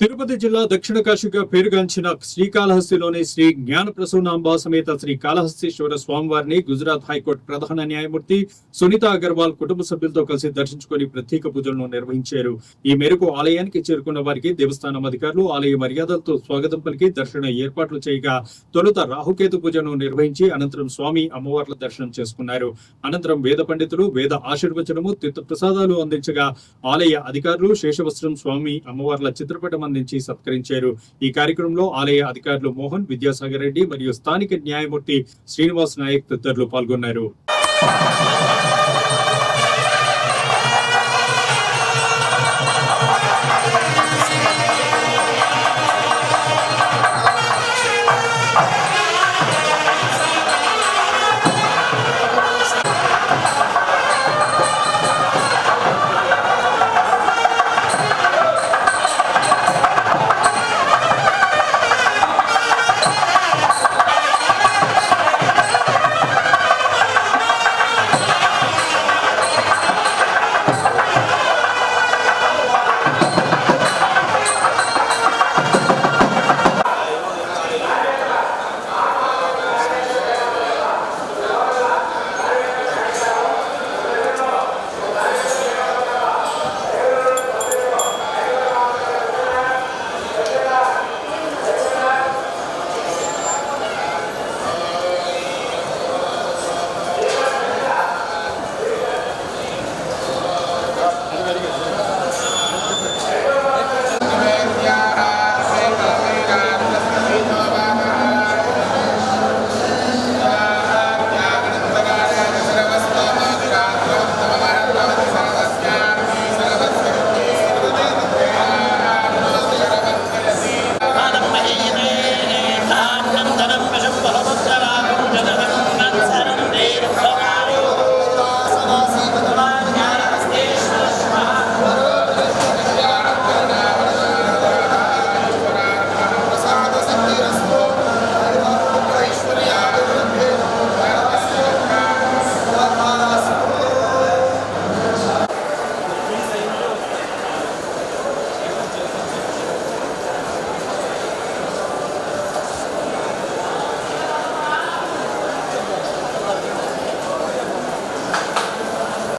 తిరుపతి జిల్లా దక్షిణ కాశీగా పేరుగాంచిన శ్రీకాళహస్తిలోని శ్రీ జ్ఞానప్రసూనాంబ సమేత శ్రీ కాళహస్తీశ్వర స్వామివారిని గుజరాత్ హైకోర్టు ప్రధాన న్యాయమూర్తి సునీత అగర్వాల్ కుటుంబ సభ్యులతో కలిసి దర్శించుకుని ప్రత్యేక పూజలను నిర్వహించారు. ఈ మేరకు ఆలయానికి చేరుకున్న వారికి దేవస్థానం అధికారులు ఆలయ మర్యాదలతో స్వాగతం పలికి దర్శన ఏర్పాట్లు చేయగా తొలుత రాహుకేతు పూజను నిర్వహించి అనంతరం స్వామి అమ్మవార్ల దర్శనం చేసుకున్నారు. అనంతరం వేద పండితులు వేద ఆశీర్వచనము తీర్థ ప్రసాదాలు అందించగా ఆలయ అధికారులు శేషవస్త్రం స్వామి అమ్మవార్ల చిత్రపటం అందించి సత్కరించారు. ఈ కార్యక్రమంలో ఆలయ అధికారులు మోహన్, విద్యాసాగర్ రెడ్డి మరియు స్థానిక న్యాయమూర్తి శ్రీనివాస్ నాయక్ తదితరులు పాల్గొన్నారు.